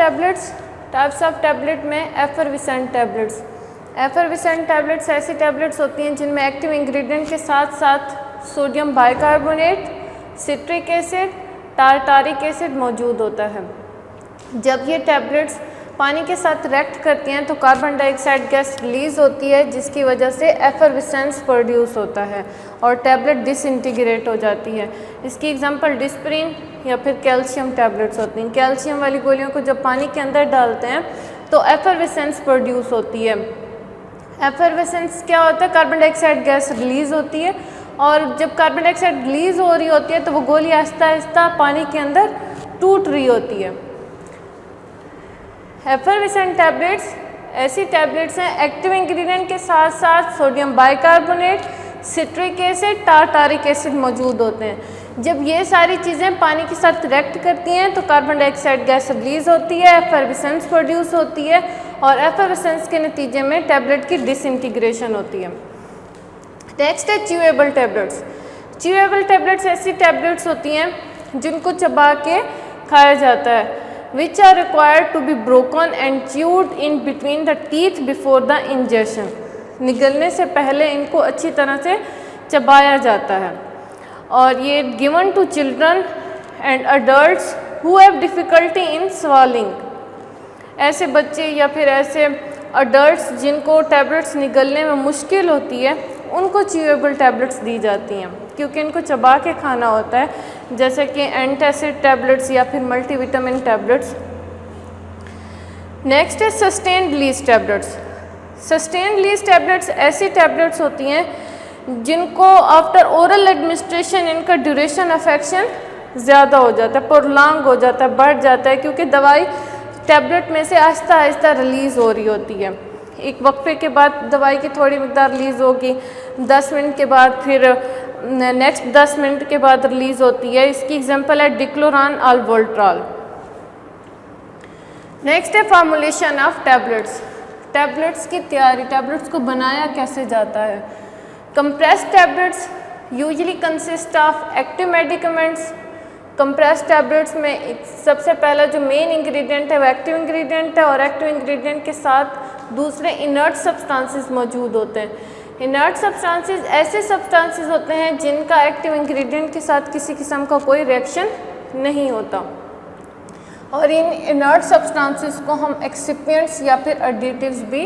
Tablet में एफरविसेंट tablets. एफरविसेंट tablets ऐसी tablets होती हैं जिनमें एक्टिव इंग्रेडिएंट के साथ साथ sodium bicarbonate, citric acid, tartaric acid मौजूद होता है। जब ये टैबलेट्स पानी के साथ रिएक्ट करती हैं तो कार्बन डाइऑक्साइड गैस रिलीज़ होती है, जिसकी वजह से एफरविसेंस प्रोड्यूस होता है और टैबलेट डिसइंटीग्रेट हो जाती है। इसकी एग्जांपल डिस्प्रिन या फिर कैल्शियम टैबलेट्स होती हैं। कैल्शियम वाली गोलियों को जब पानी के अंदर डालते हैं तो एफरविसेंस प्रोड्यूस होती है। एफरविसेंस क्या होता है? कार्बन डाइऑक्साइड गैस रिलीज़ होती है और जब कार्बन डाइऑक्साइड रिलीज़ हो रही होती है तो वो गोली आहिस्ता आहिस्ता पानी के अंदर टूट रही होती है। एफरविसेंट टैबलेट्स ऐसी टैबलेट्स हैं एक्टिव इंग्रेडिएंट के साथ साथ sodium bicarbonate, citric acid, tartaric acid मौजूद होते हैं। जब ये सारी चीज़ें पानी के साथ रिएक्ट करती हैं तो कार्बन डाइऑक्साइड गैस रिलीज़ होती है, एफरविसेंस प्रोड्यूस होती है और एफरविसेंस के नतीजे में टैबलेट की डिसइंटीग्रेशन होती है। नेक्स्ट है च्यूएबल टैबलेट्स। च्यूएबल टैबलेट्स ऐसी टैबलेट्स होती हैं जिनको चबा के खाया जाता है, which are required to be broken and chewed in between the teeth before the ingestion। निगलने से पहले इनको अच्छी तरह से चबाया जाता है और ये given to children and adults who have difficulty in swallowing। ऐसे बच्चे या फिर ऐसे अडल्ट्स जिनको टैबलेट्स निगलने में मुश्किल होती है उनको च्यूएबल टैबलेट्स दी जाती हैं, क्योंकि इनको चबा के खाना होता है, जैसे कि एंटासिड टैबलेट्स या फिर मल्टीविटामिन टैबलेट्स। नेक्स्ट है sustained release tablets. Sustained release tablets ऐसी टैबलेट्स होती हैं जिनको आफ्टर ओरल एडमिनिस्ट्रेशन इनका ड्यूरेशन ऑफ एक्शन ज़्यादा हो जाता है, प्रोलॉन्ग हो जाता है, बढ़ जाता है, क्योंकि दवाई टैबलेट में से आहिस्ता आहिस्ता रिलीज़ हो रही होती है। एक वक्फे के बाद दवाई की थोड़ी मिकदार रिलीज़ होगी, 10 मिनट के बाद फिर नेक्स्ट 10 मिनट के बाद रिलीज़ होती है। इसकी एग्जांपल है डिक्लोरान अल्बोट्राल। नेक्स्ट है फॉर्मुलेशन ऑफ टैबलेट्स। टैबलेट्स की तैयारी, टैबलेट्स को बनाया कैसे जाता है। Compressed tablets usually consist of active medicaments. Compressed tablets में सबसे पहला जो मेन इंग्रेडिएंट है वो एक्टिव इंग्रेडिएंट है और एक्टिव इंग्रेडिएंट के साथ दूसरे इनर्ट सब्सटेंसेस मौजूद होते हैं। इनर्ट सब्सटेंसेस ऐसे सब्सटेंसेस होते हैं जिनका एक्टिव इंग्रेडिएंट के साथ किसी किस्म का कोई रिएक्शन नहीं होता और इन इनर्ट सब्सटेंसेस को हम एक्सिपिएंट्स या फिर एडिटिव्स भी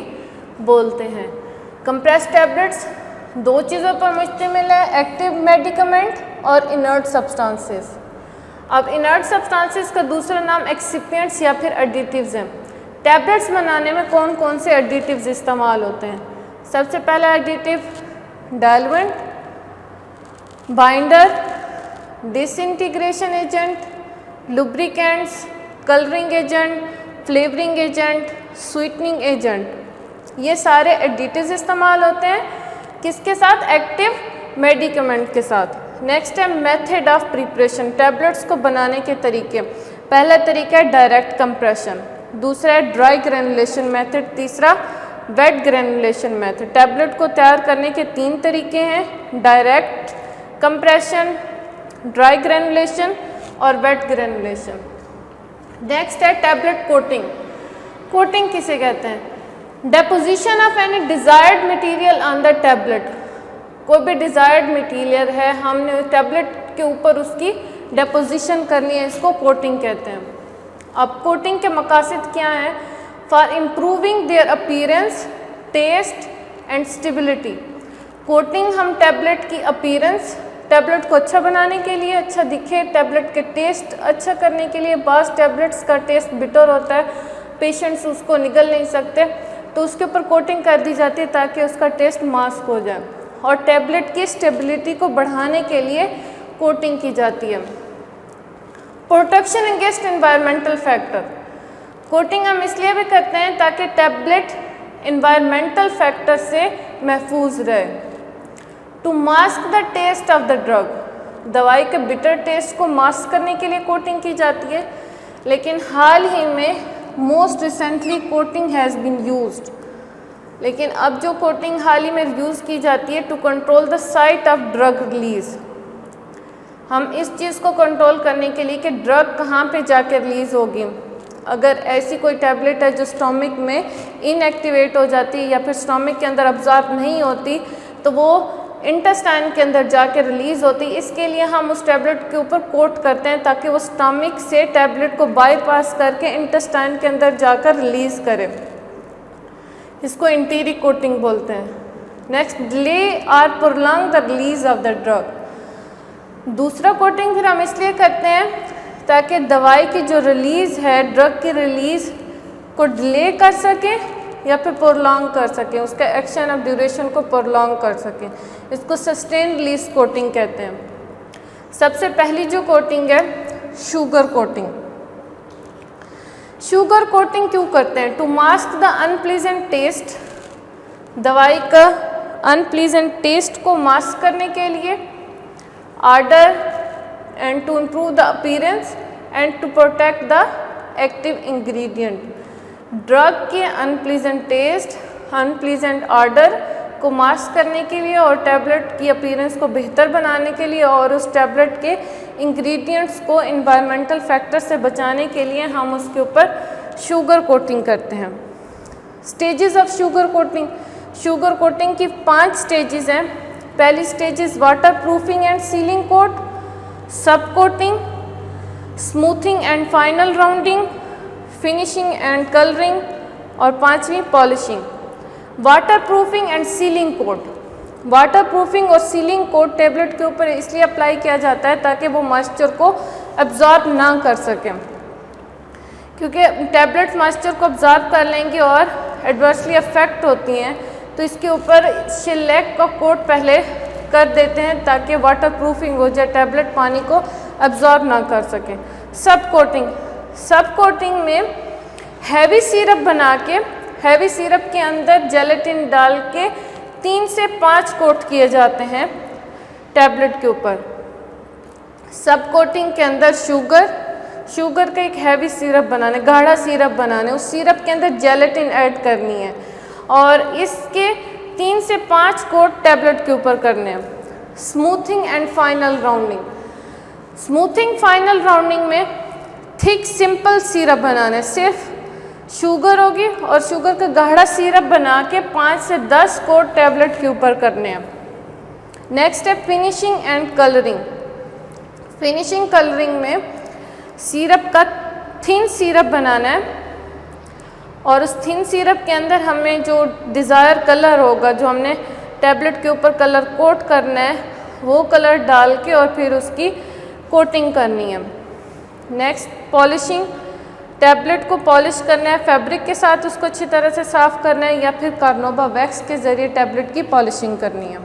बोलते हैं। कंप्रेस्ड टैबलेट्स दो चीज़ों पर मुश्तमिल है, एक्टिव मेडिकेमेंट और इनर्ट सब्सटेंसेस। अब इनर्ट सब्सटेंसेस का दूसरा नाम एक्सिपिएंट्स या फिर एडिटिव्स हैं। टैबलेट्स बनाने में कौन कौन से एडिटिव्स इस्तेमाल होते हैं? सबसे पहला additive diluent, binder, disintegration agent, lubricants, colouring agent, flavouring agent, sweetening agent. ये सारे एडिटिव्स इस्तेमाल होते हैं किसके साथ? एक्टिव मेडिकेमेंट के साथ। नेक्स्ट है मेथड ऑफ प्रिपरेशन। टैबलेट्स को बनाने के तरीके। पहला तरीका है डायरेक्ट कंप्रेशन, दूसरा है ड्राई ग्रेनुलेशन मेथड, तीसरा वेट ग्रेनुलेशन मेथड। टैबलेट को तैयार करने के 3 तरीके हैं, डायरेक्ट कंप्रेशन, ड्राई ग्रेनुलेशन और वेट ग्रेनुलेशन। नेक्स्ट है टैबलेट कोटिंग। कोटिंग किसे कहते हैं? Deposition of any desired material on the tablet. कोई भी डिज़ायर्ड मटेरियल है, हमने टैबलेट के ऊपर उसकी डेपोजिशन करनी है, इसको कोटिंग कहते हैं। अब कोटिंग के मकासद क्या हैं? For improving their appearance, taste and stability. Coating हम टैबलेट की अपीयरेंस, टैबलेट को अच्छा बनाने के लिए, अच्छा दिखे, टैबलेट के टेस्ट अच्छा करने के लिए। बाज़ टैबलेट्स का टेस्ट बिटर होता है, पेशेंट्स उसको निगल नहीं सकते, तो उसके ऊपर कोटिंग कर दी जाती है ताकि उसका टेस्ट मास्क हो जाए। और टैबलेट की स्टेबिलिटी को बढ़ाने के लिए कोटिंग की जाती है। Protection against environmental factor. Coating हम इसलिए भी करते हैं ताकि टैबलेट एनवायरमेंटल फैक्टर से महफूज रहे। To mask the taste of the drug. दवाई के बिटर टेस्ट को मास्क करने के लिए कोटिंग की जाती है, लेकिन हाल ही में most recently coating has been used. लेकिन अब जो कोटिंग हाल ही में यूज़ की जाती है to control the site of drug release. हम इस चीज़ को कंट्रोल करने के लिए कि ड्रग कहाँ पे जाकर रिलीज़ होगी, अगर ऐसी कोई टैबलेट है जो स्टोमिक में इनएक्टिवेट हो जाती है या फिर स्टोमिक के अंदर अब्जॉर्ब नहीं होती तो वो इंटेस्टाइन के अंदर जाके रिलीज़ होती है। इसके लिए हम उस टैबलेट के ऊपर कोट करते हैं ताकि वो स्टोमिक से टैबलेट को बाईपास करके इंटेस्टाइन के अंदर जाकर रिलीज़ करे। इसको इंटीरी कोटिंग बोलते हैं। नेक्स्ट, डिले और prolong the release of the drug. दूसरा कोटिंग फिर हम इसलिए करते हैं ताकि दवाई की जो रिलीज़ है, ड्रग की रिलीज़ को डिले कर सकें या फिर प्रोलॉन्ग कर सकें, उसका एक्शन ऑफ ड्यूरेशन को प्रोलॉन्ग कर सकें। इसको सस्टेन रिलीज कोटिंग कहते हैं। सबसे पहली जो कोटिंग है शुगर कोटिंग। शुगर कोटिंग क्यों करते हैं? To mask the unpleasant taste, दवाई का अनप्लीजेंट टेस्ट को मास्क करने के लिए, odour and to improve the appearance and to protect the active ingredient. Drug के अनप्लीजेंट टेस्ट, अनप्लीजेंट ऑर्डर को मास्क करने के लिए और टैबलेट की अपीयरेंस को बेहतर बनाने के लिए और उस टैबलेट के इंग्रेडिएंट्स को इन्वायरमेंटल फैक्टर से बचाने के लिए हम उसके ऊपर शुगर कोटिंग करते हैं। Stages of sugar coating. Sugar coating की 5 स्टेजेस हैं। पहली stage is waterproofing and sealing coat, sub coating, smoothing and final rounding, finishing and colouring और 5वीं polishing. Waterproofing and sealing coat. Waterproofing और sealing coat tablet के ऊपर इसलिए apply किया जाता है ताकि वो मॉइस्चर को अब्जॉर्ब ना कर सकें, क्योंकि टैबलेट्स मॉइस्चर को अब्जॉर्ब कर लेंगी और एडवर्सली अफेक्ट होती हैं, तो इसके ऊपर शिलैक का कोट पहले कर देते हैं ताकि वाटर प्रूफिंग हो जाए, टैबलेट पानी को अब्जॉर्ब ना कर सके। सब कोटिंग। सब कोटिंग में हैवी सिरप बना के, हैवी सिरप के अंदर जेलेटिन डाल के 3 से 5 कोट किए जाते हैं टैबलेट के ऊपर। सब कोटिंग के अंदर शुगर का एक हैवी सिरप बनाने, गाढ़ा सिरप बनाने, उस सिरप के अंदर जेलेटिन ऐड करनी है और इसके 3 से 5 कोट टैबलेट के ऊपर करने हैं। Smoothing and final rounding. Smoothing final rounding में थिक सिंपल सिरप बनाना है, सिर्फ शुगर होगी और शुगर का गाढ़ा सिरप बना के 5 से 10 कोट टैबलेट के ऊपर करने हैं। नेक्स्ट है finishing and colouring. Finishing colouring में सिरप का थिन सिरप बनाना है और उस थिन सिरप के अंदर हमें जो डिज़ायर कलर होगा, जो हमने टैबलेट के ऊपर कलर कोट करना है, वो कलर डाल के और फिर उसकी कोटिंग करनी है। Next polishing. टैबलेट को पॉलिश करना है, फैब्रिक के साथ उसको अच्छी तरह से साफ़ करना है या फिर कार्नोबा वैक्स के ज़रिए टैबलेट की पॉलिशिंग करनी है।